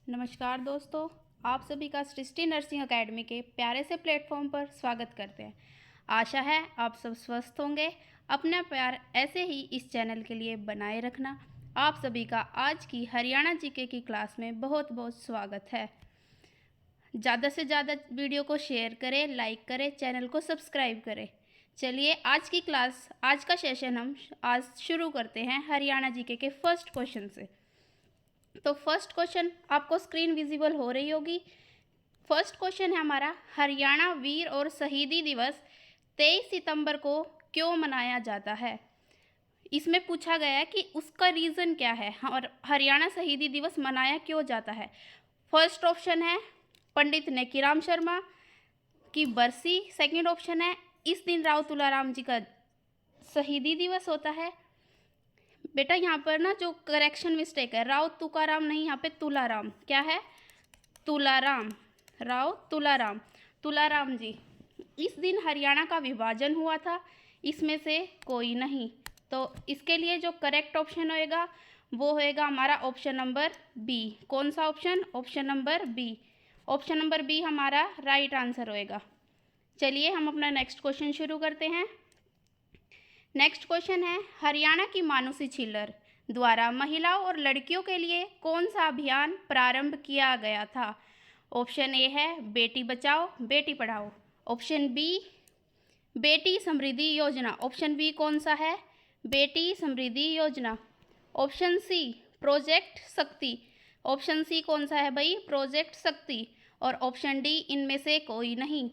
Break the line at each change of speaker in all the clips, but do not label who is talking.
नमस्कार दोस्तों, आप सभी का सृष्टि नर्सिंग एकेडमी के प्यारे से प्लेटफॉर्म पर स्वागत करते हैं। आशा है आप सब स्वस्थ होंगे। अपना प्यार ऐसे ही इस चैनल के लिए बनाए रखना। आप सभी का आज की हरियाणा जीके की क्लास में बहुत बहुत स्वागत है। ज़्यादा से ज़्यादा वीडियो को शेयर करें, लाइक करें, चैनल को सब्सक्राइब करें। चलिए आज की क्लास, आज का सेशन हम आज शुरू करते हैं हरियाणा जीके के फर्स्ट क्वेश्चन से। तो फर्स्ट क्वेश्चन आपको स्क्रीन विजिबल हो रही होगी। फर्स्ट क्वेश्चन है हमारा, हरियाणा वीर और शहीदी दिवस 23 सितंबर को क्यों मनाया जाता है। इसमें पूछा गया है कि उसका रीज़न क्या है और हरियाणा शहीदी दिवस मनाया क्यों जाता है। फर्स्ट ऑप्शन है पंडित नेकीराम शर्मा की बरसी। सेकंड ऑप्शन है इस दिन राव तुलाराम जी का शहीदी दिवस होता है। बेटा यहाँ पर ना जो करेक्शन मिस्टेक है, राव तुकाराम नहीं, यहाँ पे तुलाराम। क्या है? तुलाराम, राव तुलाराम, तुलाराम जी। इस दिन हरियाणा का विभाजन हुआ था, इसमें से कोई नहीं। तो इसके लिए जो करेक्ट ऑप्शन होएगा वो होएगा हमारा ऑप्शन नंबर बी। कौन सा option? Option number B. Option number B हमारा राइट आंसर होएगा। चलिए हम अपना नेक्स्ट क्वेश्चन शुरू करते हैं। नेक्स्ट क्वेश्चन है, हरियाणा की मानुषी छिल्लर द्वारा महिलाओं और लड़कियों के लिए कौन सा अभियान प्रारंभ किया गया था। ऑप्शन ए है बेटी बचाओ बेटी पढ़ाओ। ऑप्शन बी बेटी समृद्धि योजना। ऑप्शन बी कौन सा है? बेटी समृद्धि योजना। ऑप्शन सी प्रोजेक्ट शक्ति। ऑप्शन सी कौन सा है भाई? प्रोजेक्ट शक्ति। और ऑप्शन डी इनमें से कोई नहीं।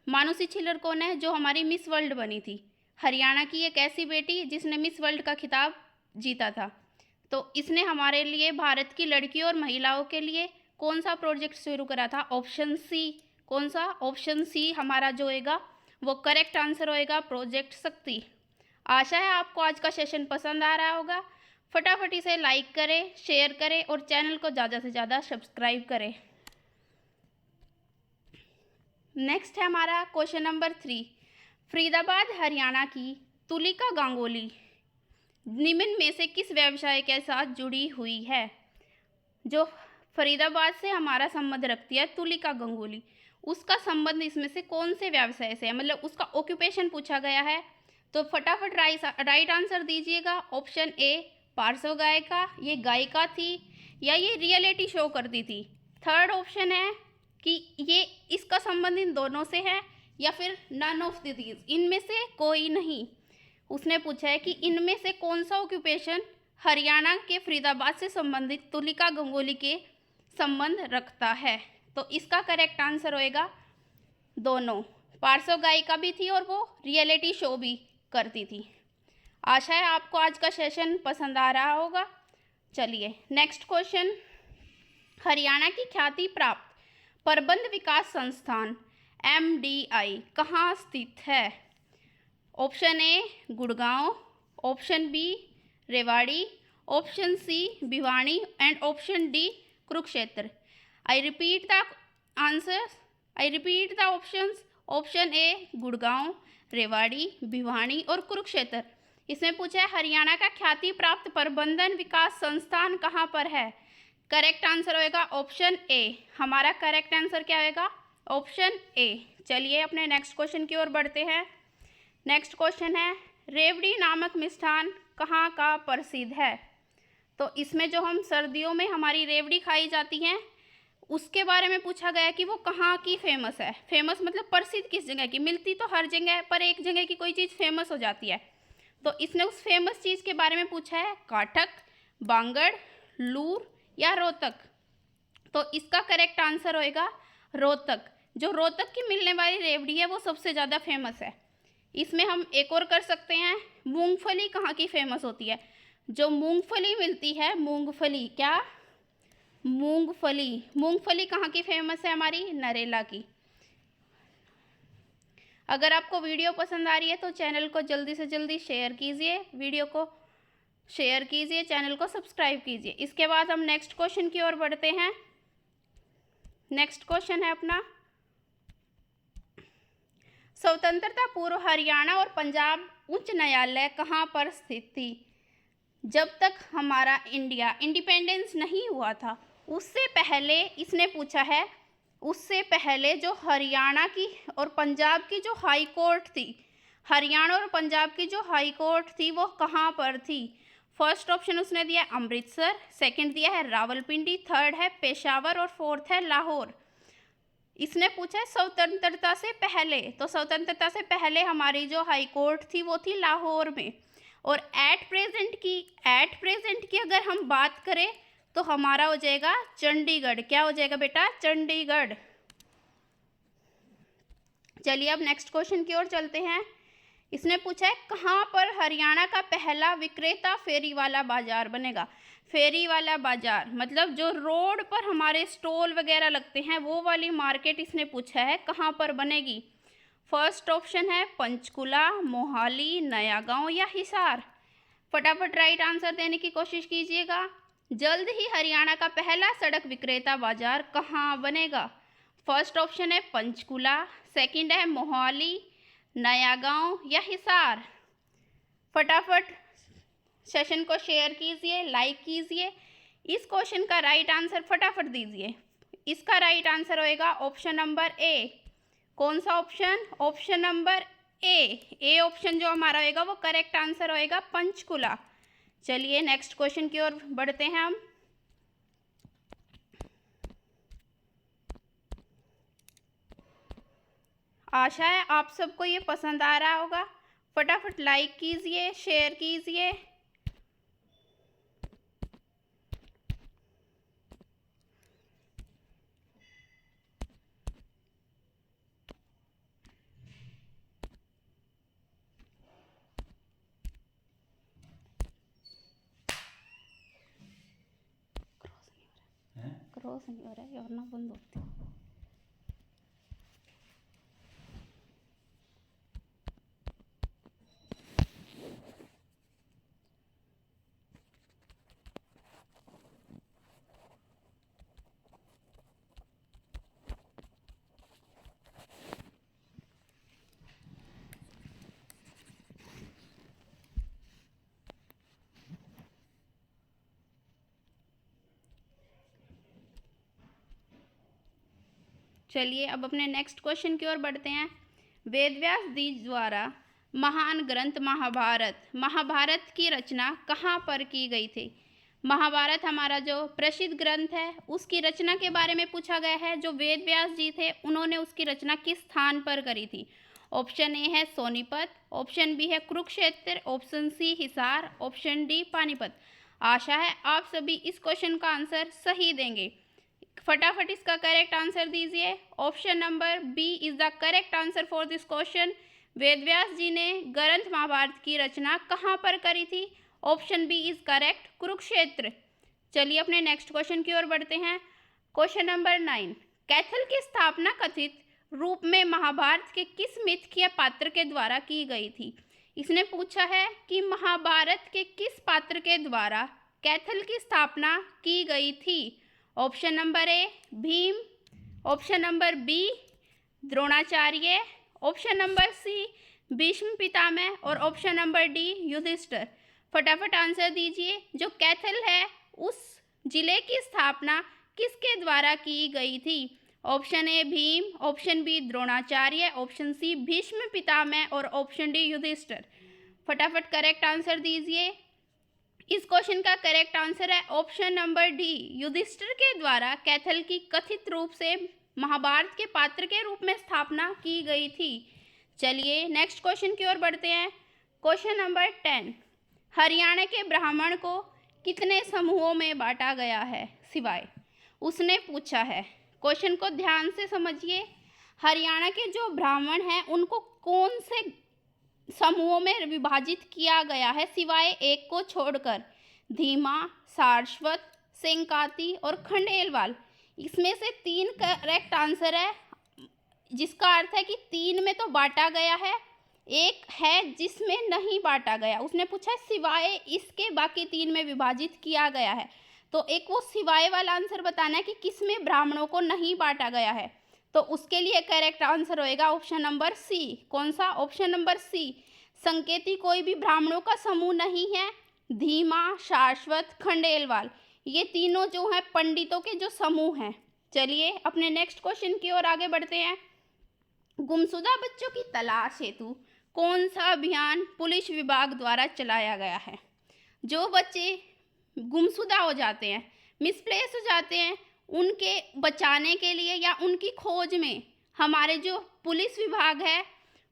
मानुषी छिल्लर कौन है? जो हमारी मिस वर्ल्ड बनी थी, हरियाणा की एक ऐसी बेटी जिसने मिस वर्ल्ड का खिताब जीता था। तो इसने हमारे लिए, भारत की लड़कियों और महिलाओं के लिए कौन सा प्रोजेक्ट शुरू करा था? Option C. कौन सा? ऑप्शन सी हमारा जो होएगा वो करेक्ट आंसर होएगा, प्रोजेक्ट शक्ति। आशा है आपको आज का सेशन पसंद आ रहा होगा। फटाफट से लाइक करें, शेयर करें और चैनल को ज़्यादा से ज़्यादा सब्सक्राइब करें। नेक्स्ट है हमारा क्वेश्चन नंबर 3। फरीदाबाद हरियाणा की तुलिका गांगुली निम्न में से किस व्यवसाय के साथ जुड़ी हुई है? जो फरीदाबाद से हमारा संबंध रखती है तुलिका गांगुली, उसका संबंध इसमें से कौन से व्यवसाय से है, मतलब उसका ऑक्यूपेशन पूछा गया है। तो फटाफट राइट आंसर दीजिएगा। ऑप्शन ए पार्श्व गायिका, ये गायिका थी या ये रियलिटी शो करती थी। थर्ड ऑप्शन है कि ये इसका संबंध इन दोनों से है, या फिर नन ऑफ दीज, इनमें से कोई नहीं। उसने पूछा है कि इनमें से कौन सा ऑक्यूपेशन हरियाणा के फरीदाबाद से संबंधित तुलिका गांगुली के संबंध रखता है। तो इसका करेक्ट आंसर होएगा दोनों। पार्श्व गायिका भी थी और वो रियलिटी शो भी करती थी। आशा है आपको आज का सेशन पसंद आ रहा होगा। चलिए नेक्स्ट क्वेश्चन, हरियाणा की ख्याति प्राप्त प्रबंध विकास संस्थान MDI कहाँ स्थित है? Option A Gurgaon, option B Rewari, option C Bhiwani and option D Kurukshetra. I repeat the answers, I repeat the options. Option A Gurgaon, Rewari, Bhiwani और कुरुक्षेत्र। इसमें पूछा है हरियाणा का ख्याति प्राप्त प्रबंधन विकास संस्थान कहाँ पर है। करेक्ट आंसर होएगा ऑप्शन ए। हमारा करेक्ट आंसर क्या होएगा? Option A. चलिए अपने नेक्स्ट क्वेश्चन की ओर बढ़ते हैं। नेक्स्ट क्वेश्चन है, रेवड़ी नामक मिष्ठान कहाँ का प्रसिद्ध है? तो इसमें जो हम सर्दियों में हमारी रेवड़ी खाई जाती हैं उसके बारे में पूछा गया कि वो कहाँ की फेमस है। फेमस मतलब प्रसिद्ध किस जगह की? मिलती तो हर जगह है, पर एक जगह की कोई चीज़ फेमस हो जाती है। तो इसने उस फेमस चीज़ के बारे में पूछा है, काठक, बांगड़, लूर या रोहतक। तो इसका करेक्ट आंसर होएगा रोहतक। जो रोहतक की मिलने वाली रेवड़ी है वो सबसे ज़्यादा फेमस है। इसमें हम एक और कर सकते हैं, मूंगफली कहाँ की फेमस होती है? जो मूंगफली मिलती है, मूंगफली, क्या? मूंगफली, मूंगफली कहाँ की फेमस है? हमारी नरेला की। अगर आपको वीडियो पसंद आ रही है तो चैनल को जल्दी से जल्दी शेयर कीजिए, वीडियो को शेयर कीजिए, चैनल को सब्सक्राइब कीजिए। इसके बाद हम नेक्स्ट क्वेश्चन की ओर बढ़ते हैं। नेक्स्ट क्वेश्चन है अपना, स्वतंत्रता पूर्व हरियाणा और पंजाब उच्च न्यायालय कहाँ पर स्थित थी? जब तक हमारा इंडिया इंडिपेंडेंस नहीं हुआ था उससे पहले इसने पूछा है, उससे पहले जो हरियाणा की और पंजाब की जो हाई कोर्ट थी, हरियाणा और पंजाब की जो हाई कोर्ट थी वो कहाँ पर थी? फर्स्ट ऑप्शन उसने दिया अमृतसर, सेकंड दिया है रावलपिंडी, थर्ड है पेशावर और फोर्थ है लाहौर। इसने पूछा है स्वतंत्रता से पहले, तो स्वतंत्रता से पहले हमारी जो हाई कोर्ट थी वो थी लाहौर में। और एट प्रेजेंट की अगर हम बात करें तो हमारा हो जाएगा चंडीगढ़। क्या हो जाएगा बेटा? चंडीगढ़। चलिए अब नेक्स्ट क्वेश्चन की ओर चलते हैं। इसने पूछा है कहाँ पर हरियाणा का पहला विक्रेता फेरी वाला बाजार बनेगा? फेरी वाला बाजार मतलब जो रोड पर हमारे स्टॉल वगैरह लगते हैं वो वाली मार्केट इसने पूछा है कहाँ पर बनेगी। फर्स्ट ऑप्शन है पंचकुला, मोहाली, नया गांव या हिसार। फटाफट राइट आंसर देने की कोशिश कीजिएगा। जल्द ही हरियाणा का पहला सड़क विक्रेता बाजार कहाँ बनेगा? फर्स्ट ऑप्शन है पंचकुला, सेकंड है मोहाली, नया गांव या हिसार। फटाफट सेशन को शेयर कीजिए, लाइक कीजिए। इस क्वेश्चन का राइट आंसर फटाफट दीजिए। इसका राइट आंसर होएगा ऑप्शन नंबर ए। कौन सा option? Option number A option जो हमारा होएगा वो करेक्ट आंसर होएगा पंचकुला। चलिए नेक्स्ट क्वेश्चन की ओर बढ़ते हैं हम। आशा है आप सबको ये पसंद आ रहा होगा। फटाफट लाइक कीजिए, शेयर कीजिए। क्रॉस नहीं हो रहा है वरना बंद होती। चलिए अब अपने नेक्स्ट क्वेश्चन की ओर बढ़ते हैं। वेदव्यास जी द्वारा महान ग्रंथ महाभारत की रचना कहाँ पर की गई थी? महाभारत हमारा जो प्रसिद्ध ग्रंथ है उसकी रचना के बारे में पूछा गया है। जो वेदव्यास जी थे उन्होंने उसकी रचना किस स्थान पर करी थी? ऑप्शन ए है सोनीपत, ऑप्शन बी है Kurukshetra, option C Hisar, option D Panipat. आशा है आप सभी इस क्वेश्चन का आंसर सही देंगे। फटाफट इसका करेक्ट आंसर दीजिए। Option number B is the correct answer for this question. Vedvyas ji ने ग्रंथ महाभारत की रचना कहाँ पर करी थी? Option B is correct, Kurukshetra. चलिए अपने नेक्स्ट क्वेश्चन की ओर बढ़ते हैं। क्वेश्चन नंबर 9, कैथल की स्थापना कथित रूप में महाभारत के किस मिथ के पात्र के द्वारा की गई थी? इसने पूछा है कि महाभारत के किस पात्र के द्वारा कैथल की स्थापना की गई थी? Option number A Bhim, option number B Dronacharya, option number C Bhishma Pitamah और ऑप्शन नंबर डी युधिष्ठिर। फटाफट आंसर दीजिए। जो कैथल है उस जिले की स्थापना किसके द्वारा की गई थी? Option A Bhim, option B Dronacharya, option C Bhishma Pitamah और ऑप्शन डी युधिष्ठिर। फटाफट करेक्ट आंसर दीजिए। इस क्वेश्चन का करेक्ट आंसर है ऑप्शन नंबर डी, युधिष्ठिर के द्वारा कैथल की कथित रूप से महाभारत के पात्र के रूप में स्थापना की गई थी। चलिए नेक्स्ट क्वेश्चन की ओर बढ़ते हैं। क्वेश्चन नंबर 10, हरियाणा के ब्राह्मण को कितने समूहों में बांटा गया है? सिवाय उसने पूछा है। क्वेश्चन को ध्यान से समझिए। हरियाणा के जो ब्राह्मण हैं उनको कौन से समूहों में विभाजित किया गया है सिवाय एक को छोड़कर? धीमा, सारस्वत, सेंकाती और खंडेलवाल। इसमें से 3 करेक्ट आंसर है, जिसका अर्थ है कि 3 में तो बांटा गया है, एक है जिसमें नहीं बांटा गया। उसने पूछा है सिवाय इसके बाकी 3 में विभाजित किया गया है, तो एक वो सिवाय वाला आंसर बताना है कि किस में ब्राह्मणों को नहीं बांटा गया है। तो उसके लिए करेक्ट आंसर होएगा ऑप्शन नंबर सी। कौन सा? ऑप्शन नंबर सी। संकेती कोई भी ब्राह्मणों का समूह नहीं है। धीमा, शाश्वत, खंडेलवाल ये तीनों जो हैं पंडितों के जो समूह हैं। चलिए अपने नेक्स्ट क्वेश्चन की ओर आगे बढ़ते हैं। गुमशुदा बच्चों की तलाश हेतु कौन सा अभियान पुलिस विभाग द्वारा चलाया गया है? जो बच्चे गुमशुदा हो जाते हैं, मिसप्लेस हो जाते हैं, उनके बचाने के लिए या उनकी खोज में हमारे जो पुलिस विभाग है,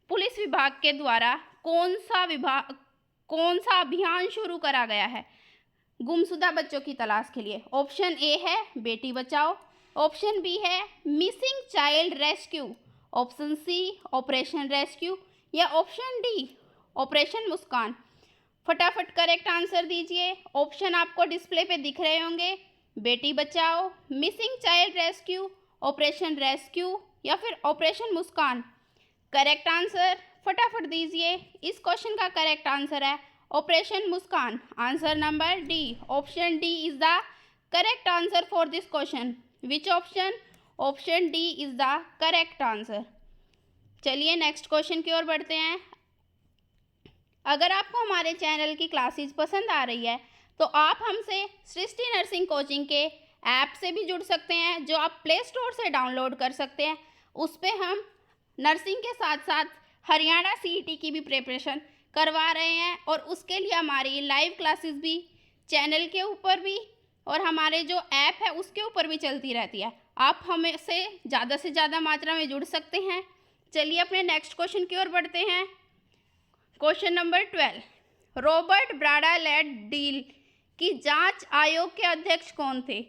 पुलिस विभाग के द्वारा कौन सा अभियान शुरू करा गया है गुमशुदा बच्चों की तलाश के लिए? ऑप्शन ए है बेटी बचाओ, ऑप्शन बी है missing child rescue, option C operation rescue या ऑप्शन डी ऑपरेशन मुस्कान। फटाफट करेक्ट आंसर दीजिए। ऑप्शन आपको डिस्प्ले पे दिख रहे होंगे, Beti Bachao, missing child rescue, operation rescue या फिर ऑपरेशन मुस्कान। करेक्ट आंसर फटाफट दीजिए। इस क्वेश्चन का करेक्ट आंसर है operation Muskan. Answer number D, option D is the correct answer for this question. Which option? Option D is the correct answer. चलिए next question की ओर बढ़ते हैं। अगर आपको हमारे चैनल की क्लासेस पसंद आ रही है तो आप हमसे सृष्टि नर्सिंग कोचिंग के ऐप से भी जुड़ सकते हैं, जो आप प्ले स्टोर से डाउनलोड कर सकते हैं। उस पर हम नर्सिंग के साथ साथ हरियाणा सीईटी की भी प्रिपरेशन करवा रहे हैं और उसके लिए हमारी लाइव क्लासेस भी चैनल के ऊपर भी और हमारे जो ऐप है उसके ऊपर भी चलती रहती है। आप हमें से ज़्यादा मात्रा में जुड़ सकते हैं। चलिए अपने नेक्स्ट क्वेश्चन की ओर बढ़ते हैं। क्वेश्चन नंबर 12, रॉबर्ट ब्राडा लेड डील की जांच आयोग के अध्यक्ष कौन थे?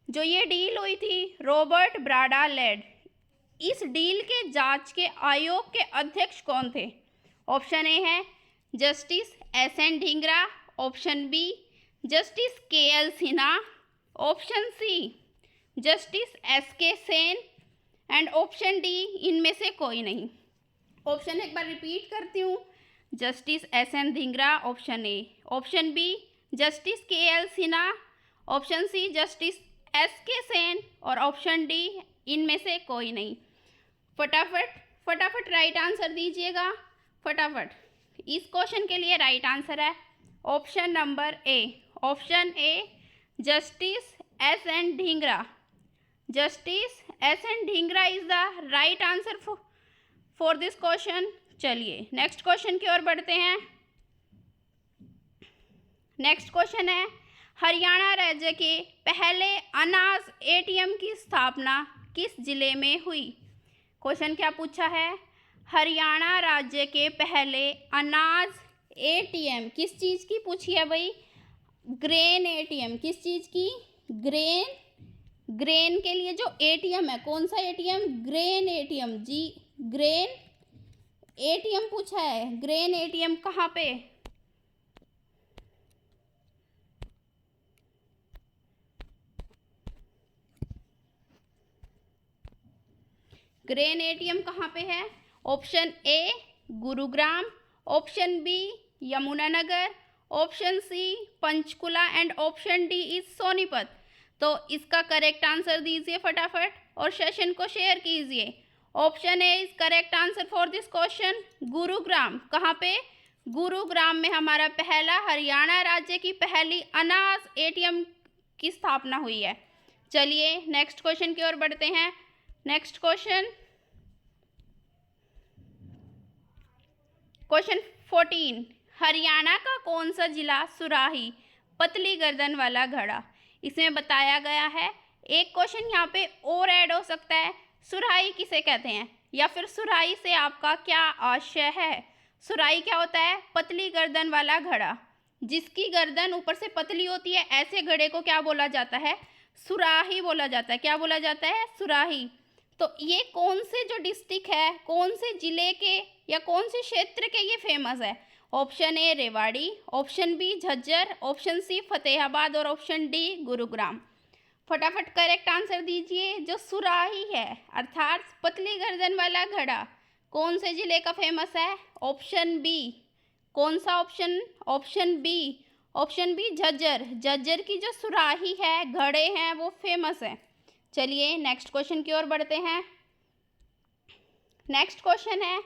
जो ये डील हुई थी रॉबर्ट ब्राडा लेड, इस डील के जांच के आयोग के अध्यक्ष कौन थे? ऑप्शन ए है justice S N. Dhingra, option B justice K L. Sinha, option C justice S K. Sen and option D इनमें से कोई नहीं। ऑप्शन एक बार रिपीट करती हूँ, justice S N. Dhingra option A, option B justice K L. Sinha, option C justice S K. Sen और ऑप्शन डी इनमें से कोई नहीं। फटाफट राइट आंसर दीजिएगा फटाफट। इस क्वेश्चन के लिए राइट आंसर है option number A, option A justice S N. Dhingra. Justice S N. Dhingra is the right answer for this question. चलिए नेक्स्ट क्वेश्चन की ओर बढ़ते हैं। नेक्स्ट क्वेश्चन है, हरियाणा राज्य के पहले अनाज एटीएम की स्थापना किस जिले में हुई? क्वेश्चन क्या पूछा है? हरियाणा राज्य के पहले अनाज एटीएम किस चीज़ की पूछी है भाई? Grain ATM. किस चीज़ की? ग्रेन के लिए जो एटीएम है, कौन सा एटीएम? ग्रेन एटीएम जी, ग्रेन एटीएम पूछा है। ग्रेन एटीएम कहाँ पे? ग्रेन एटीएम कहाँ पे है? Option A Gurugram, option B Yamunanagar, option C Panchkula and option D is Sonipat. तो इसका करेक्ट आंसर दीजिए फटाफट और सेशन को शेयर कीजिए। Option A is correct answer for this question, Gurugram. कहाँ पे? गुरुग्राम में हमारा पहला हरियाणा राज्य की पहली अनाज एटीएम की स्थापना हुई है। चलिए नेक्स्ट क्वेश्चन की ओर बढ़ते हैं। नेक्स्ट क्वेश्चन 14, हरियाणा का कौन सा जिला सुराही पतली गर्दन वाला घड़ा? इसमें बताया गया है। एक क्वेश्चन यहाँ पे और ऐड हो सकता है, सुराही किसे कहते हैं या फिर सुराही से आपका क्या आशय है? सुराही क्या होता है? पतली गर्दन वाला घड़ा। जिसकी गर्दन ऊपर से पतली होती है, ऐसे घड़े को क्या बोला जाता है? सुराही बोला जाता है। क्या बोला जाता है? सुराही। तो ये कौन से जो डिस्ट्रिक्ट है, कौन से जिले के या कौन से क्षेत्र के ये फेमस है? Option A Rewari, option B Jhajjar, option C Fatehabad और ऑप्शन डी गुरुग्राम। फटाफट करेक्ट आंसर दीजिए। जो सुराही है अर्थात पतली गर्दन वाला घड़ा कौन से जिले का फेमस है? Option B. कौन सा option? Option B. Option B Jhajjar. Jhajjar की जो सुराही है, घड़े हैं, वो फेमस है। चलिए नेक्स्ट क्वेश्चन की ओर बढ़ते हैं। नेक्स्ट क्वेश्चन है,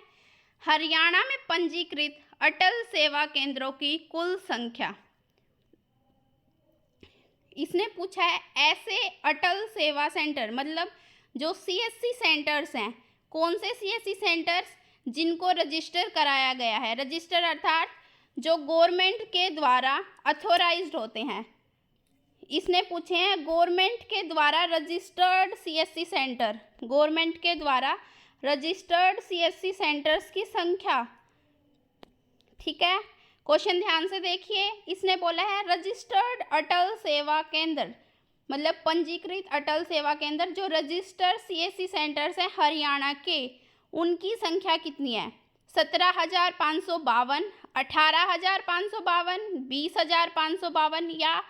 हरियाणा में पंजीकृत अटल सेवा केंद्रों की कुल संख्या। इसने पूछा है ऐसे अटल सेवा सेंटर, मतलब जो सीएससी सेंटर्स हैं, कौन से सीएससी सेंटर्स जिनको रजिस्टर कराया गया है। रजिस्टर अर्थात जो गवर्नमेंट के द्वारा अथोराइज्ड होते हैं। इसने पूछे हैं गवर्नमेंट के द्वारा रजिस्टर्ड सीएससी सेंटर, गवर्नमेंट के द्वारा रजिस्टर्ड सीएससी सेंटर्स की संख्या। ठीक है, क्वेश्चन ध्यान से देखिए। इसने बोला है रजिस्टर्ड अटल सेवा केंद्र, मतलब पंजीकृत अटल सेवा केंद्र जो रजिस्टर्ड सीएससी सेंटर्स हैं हरियाणा के, उनकी संख्या कितनी है। 17,552, 18,552, 20,552 या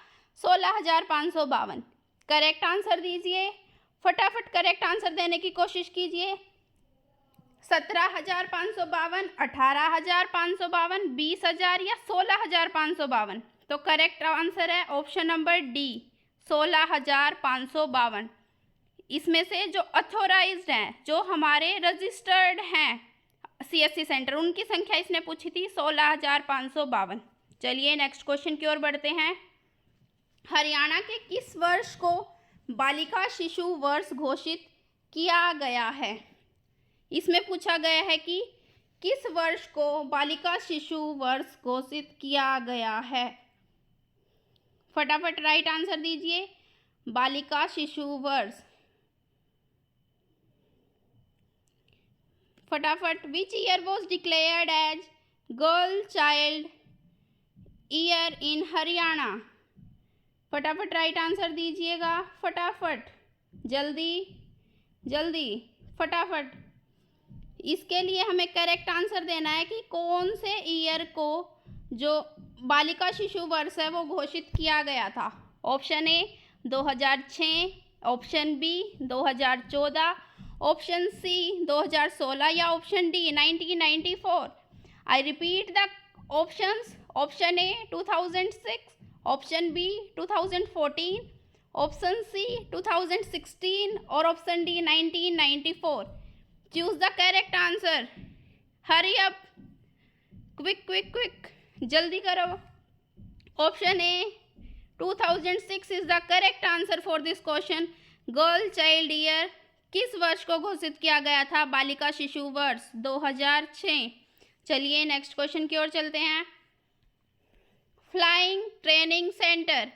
16,552। करेक्ट आंसर दीजिए, फटाफट करेक्ट आंसर देने की कोशिश कीजिए। 17,552, 18,552, 20,000 या 16,552। तो करेक्ट आंसर है ऑप्शन नंबर डी, 16,552। इसमें से जो अथोराइज्ड हैं, जो हमारे रजिस्टर्ड हैं सीएससी सेंटर, उनकी संख्या इसने पूछी थी 16,552। चलिए नेक्स्ट क्वेश्चन की ओर बढ़ते हैं। हरियाणा के किस वर्ष को बालिका शिशु वर्ष घोषित किया गया है। इसमें पूछा गया है कि किस वर्ष को बालिका शिशु वर्ष घोषित किया गया है। फटाफट राइट आंसर दीजिए। बालिका शिशु वर्ष, फटाफट। Which year was declared as girl child year in Haryana. फटाफट राइट आंसर दीजिएगा, फटाफट, जल्दी जल्दी फटाफट। इसके लिए हमें करेक्ट आंसर देना है कि कौन से ईयर को जो बालिका शिशु वर्ष है वो घोषित किया गया था। Option A 2006, option B 2014, option C 2016 या option D 1994। I repeat the options. Option A 2006, option B 2014, option C 2016 और option D 1994। Choose the correct answer. Hurry up, quick quick quick, जल्दी करो। Option A 2006 is the correct answer for this question. Girl child year किस वर्ष को घोषित किया गया था। बालिका शिशु वर्ष 2006। चलिए नेक्स्ट क्वेश्चन की ओर चलते हैं। Flying training centre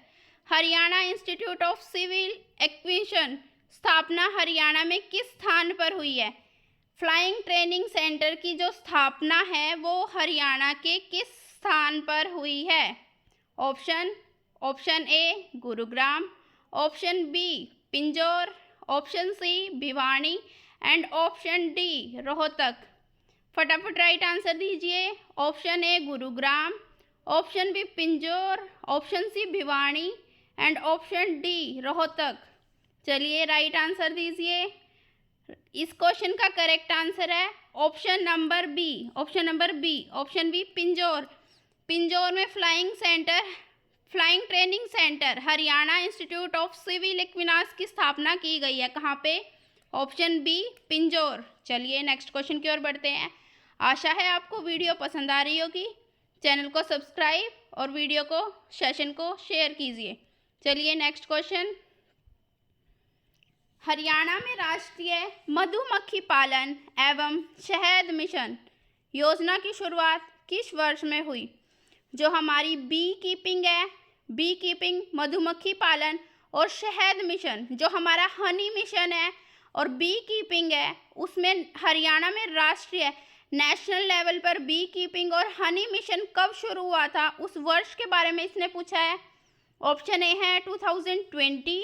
Haryana institute of civil aviation स्थापना हरियाणा में किस स्थान पर हुई है। फ्लाइंग ट्रेनिंग सेंटर की जो स्थापना है वो हरियाणा के किस स्थान पर हुई है। Option A Gurugram, option B Pinjore, option C Bhiwani and option D Rohtak. फटाफट राइट आंसर दीजिए। Option A Gurugram, option B Pinjore, option C Bhiwani and option D Rohtak. चलिए राइट आंसर दीजिए। इस क्वेश्चन का करेक्ट आंसर है option number B, option number B, option B Pinjore. Pinjore में flying training centre Haryana institute of civil aviation की स्थापना की गई है। कहाँ पे। Option B Pinjore. चलिए नेक्स्ट क्वेश्चन की ओर बढ़ते हैं। आशा है आपको वीडियो पसंद आ रही होगी। चैनल को सब्सक्राइब और वीडियो को सेशन को शेयर कीजिए। चलिए नेक्स्ट क्वेश्चन। हरियाणा में राष्ट्रीय मधुमक्खी पालन एवं शहद मिशन योजना की शुरुआत किस वर्ष में हुई। जो हमारी बी कीपिंग मधुमक्खी पालन और शहद मिशन, जो हमारा हनी मिशन है और बी कीपिंग है, उसमें हरियाणा में राष्ट्रीय नेशनल लेवल पर बी कीपिंग और हनी मिशन कब शुरू हुआ था, उस वर्ष के बारे में इसने पूछा है। ऑप्शन ए है 2020,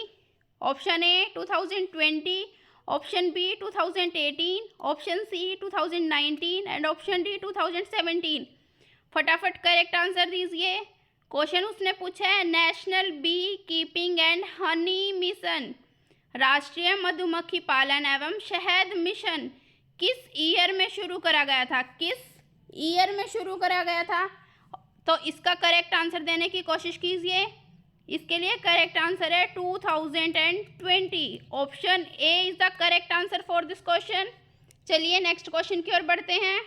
option A 2020, option B 2018, option C 2019 and option D 2017। फटाफट करेक्ट आंसर दीजिए। क्वेश्चन उसने पूछा है national beekeeping and honey mission, राष्ट्रीय मधुमक्खी पालन एवं शहद मिशन किस ईयर में शुरू करा गया था, किस ईयर में शुरू करा गया था। तो इसका करेक्ट आंसर देने की कोशिश कीजिए। इसके लिए करेक्ट आंसर है 2020। Option A is the correct answer for this question. चलिए नेक्स्ट क्वेश्चन की ओर बढ़ते हैं।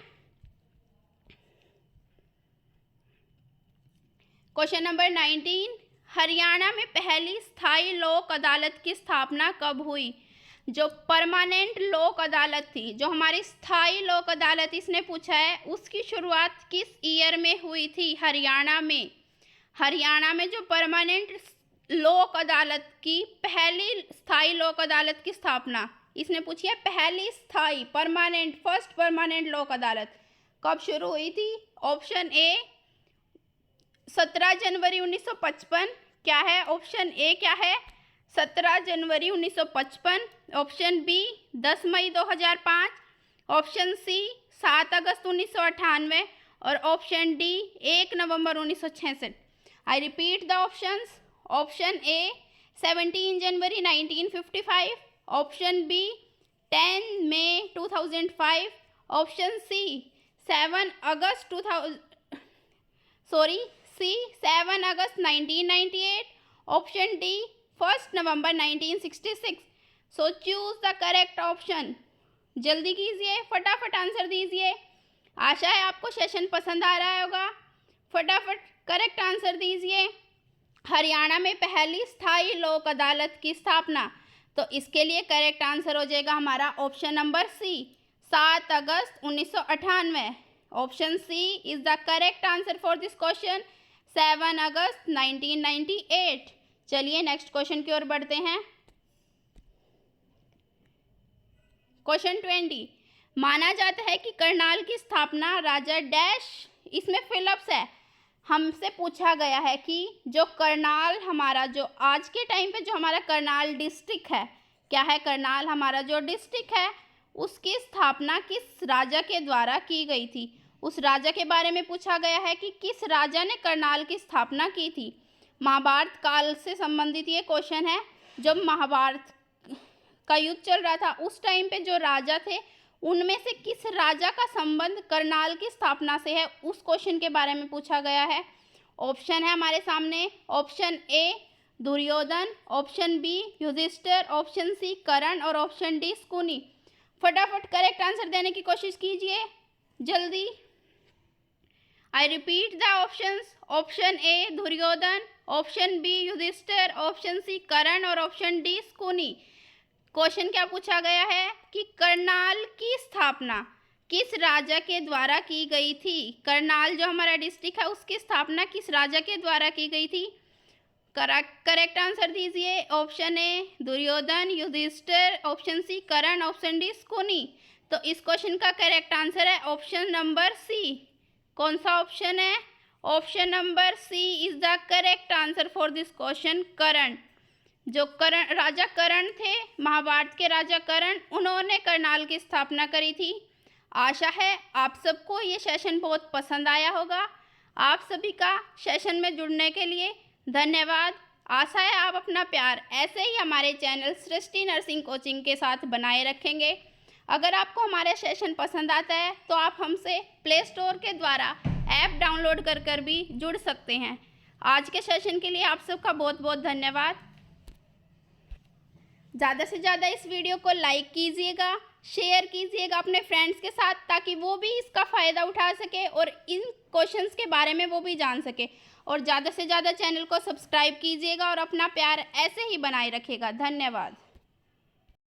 Question number 19। हरियाणा में पहली स्थायी लोक अदालत की स्थापना कब हुई? जो परमानेंट लोक अदालत थी, जो हमारी स्थायी लोक अदालत इसने पूछा है, उसकी शुरुआत किस ईयर में हुई थी? हरियाणा में। हरियाणा में जो परमानेंट लोक अदालत की पहली स्थायी लोक अदालत की स्थापना इसने पूछी है, पहली स्थायी परमानेंट फर्स्ट परमानेंट लोक अदालत कब शुरू हुई थी? ऑप्शन ए 17 जनवरी 1955 क्या है? ऑप्शन ए क्या है? 17 जनवरी 1955। ऑप्शन बी 10 मई 2005। ऑप्शन सी 7 अगस्त 1998 और ऑप्शन डी 1 नवंबर 1966। I repeat the options. Option A 17 जनवरी 1955। ऑप्शन बी 10 मई 2005। ऑप्शन सी 7 अगस्त 1998। ऑप्शन डी 1 नवंबर 1966। So choose the correct option. जल्दी कीजिए, फटाफट आंसर दीजिए। आशा है आपको सेशन पसंद आ रहा होगा। फटाफट करेक्ट आंसर दीजिए। हरियाणा में पहली स्थायी लोक अदालत की स्थापना, तो इसके लिए करेक्ट आंसर हो जाएगा हमारा ऑप्शन नंबर सी 7 अगस्त 1998। Option C is the correct answer for this question 7 अगस्त 1998। चलिए नेक्स्ट क्वेश्चन की ओर बढ़ते हैं। क्वेश्चन 20। माना जाता है कि करनाल की स्थापना राजा डैश, इसमें फिलिप्स है। हमसे पूछा गया है कि जो करनाल हमारा जो आज के टाइम पे जो हमारा करनाल डिस्ट्रिक्ट है, क्या है? करनाल हमारा जो डिस्ट्रिक्ट है उसकी स्थापना किस राजा के द्वारा की गई थी? उस राजा के बारे में पूछा गया है कि किस राजा ने करनाल की स्थापना की थी। महाभारत काल से संबंधित ये क्वेश्चन है। जब महाभारत का युद्ध चल रहा था उस टाइम पे जो राजा थे उनमें से किस राजा का संबंध करनाल की स्थापना से है, उस क्वेश्चन के बारे में पूछा गया है। ऑप्शन है हमारे सामने। Option A Duryodhan, option B Yudhishthir, option C Karna और ऑप्शन डी शकुनी। फटाफट करेक्ट आंसर देने की कोशिश कीजिए जल्दी। I repeat the options. Option A Duryodhan, option B Yudhishthir, option C Karna और ऑप्शन डी शकुनी। क्वेश्चन क्या पूछा गया है कि करनाल की स्थापना किस राजा के द्वारा की गई थी? करनाल जो हमारा डिस्ट्रिक्ट है उसकी स्थापना किस राजा के द्वारा की गई थी? करेक्ट आंसर दीजिए। Option A Duryodhan, Yudhishthir, option C Karna, option D Shakuni. तो इस क्वेश्चन का करेक्ट आंसर है ऑप्शन नंबर सी। कौन सा ऑप्शन है? Option number C is the correct answer for this question. Karna, जो राजा कर्ण थे, महाभारत के राजा कर्ण, उन्होंने करनाल की स्थापना करी थी। आशा है आप सबको ये सेशन बहुत पसंद आया होगा। आप सभी का सेशन में जुड़ने के लिए धन्यवाद। आशा है आप अपना प्यार ऐसे ही हमारे चैनल सृष्टि नर्सिंग कोचिंग के साथ बनाए रखेंगे। अगर आपको हमारे सेशन पसंद आता है तो आप हमसे प्ले स्टोर के द्वारा ऐप डाउनलोड कर भी जुड़ सकते हैं। आज के सेशन के लिए आप सबका बहुत बहुत धन्यवाद। ज़्यादा से ज़्यादा इस वीडियो को लाइक कीजिएगा, शेयर कीजिएगा अपने फ्रेंड्स के साथ, ताकि वो भी इसका फ़ायदा उठा सके और इन क्वेश्चंस के बारे में वो भी जान सके। और ज़्यादा से ज़्यादा चैनल को सब्सक्राइब कीजिएगा और अपना प्यार ऐसे ही बनाए रखिएगा। धन्यवाद।